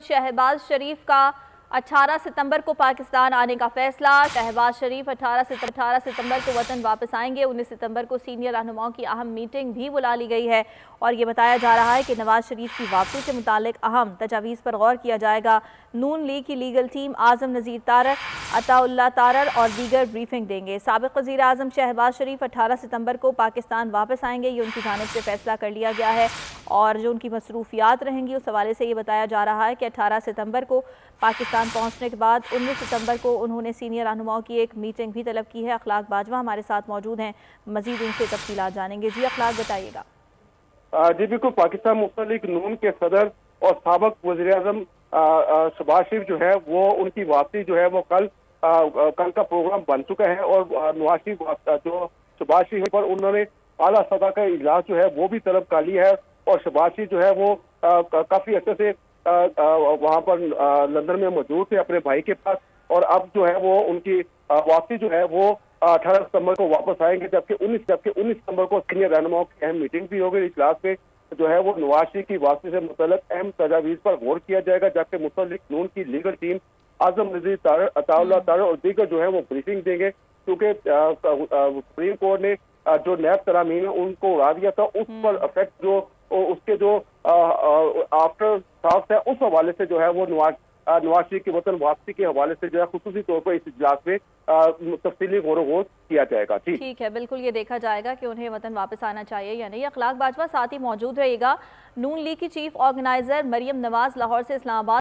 शहबाज शरीफ का 18 सितंबर को पाकिस्तान आने का फैसला। शहबाज शरीफ 18 सितंबर को वतन वापस आएंगे। 19 सितंबर को सीनियर रहनुमाओं की अहम मीटिंग भी बुला ली गई है और ये बताया जा रहा है कि नवाज शरीफ की वापसी से मुतालिक अहम तजावीज़ पर गौर किया जाएगा। नून लीग की लीगल टीम आज़म नज़ीर तारर, अताउल्लाह तारर और दीगर ब्रीफिंग देंगे। साबिक़ वज़ीर आज़म शहबाज शरीफ 18 सितंबर को पाकिस्तान वापस आएंगे, ये उनकी जानिब से फैसला कर लिया गया है और जो उनकी मसरूफियात रहेंगी उस हवाले से ये बताया जा रहा है कि 18 सितंबर को पाकिस्तान पहुंचने के बाद 19 सितंबर को उन्होंने सीनियर रहनुमाओं की एक मीटिंग भी तलब की है। अखलाक बाजवा हमारे साथ मौजूद हैं, मजीद उनसे तफसीलात जानेंगे। जी अखलाक, बताइएगा। जी बिल्कुल, पाकिस्तान मुस्लिम लीग नून के सदर और साबिक़ वज़ीर आज़म शहबाज शरीफ जो है वो उनकी वापसी जो है वो कल का प्रोग्राम बन चुका है और नवाज शरीफ जो शहबाज शरीफ पर उन्होंने आला सतह का इजलास जो है वो भी तलब कर लिया है और शहबाज शरीफ जो है वो काफी अच्छे से वहां पर लंदन में मौजूद थे अपने भाई के पास और अब जो है वो उनकी वापसी जो है वो 18 सितंबर को वापस आएंगे, जबकि 19 सितंबर को सीनियर रहनुमाओं की अहम मीटिंग भी होगी। इजलास में जो है वो नवाज शरीफ की वापसी से मुतल्लिक अहम तजावीज़ पर गौर किया जाएगा, जबकि मुस्लिम लीग नून की लीगल टीम आज़म नज़ीर तारर, अताउल्लाह तारर और दीगर जो है वो ब्रीफिंग देंगे, क्योंकि सुप्रीम कोर्ट ने जो नैब तरामीम है उनको उड़ा दिया था, उस पर इफेक्ट जो उसके जो आफ्टर साफ है उस हवाले से जो है वो नवाज शरीफ की वतन वापसी के हवाले से जो है खुसूसी तौर पर इस इजलास में तफसीली गौर व किया जाएगा। ठीक है, बिल्कुल ये देखा जाएगा कि उन्हें वतन वापस आना चाहिए या नहीं। अखलाक बाजवा साथ ही मौजूद रहेगा। नून लीग की चीफ ऑर्गेनाइजर मरियम नवाज लाहौर से इस्लामाबाद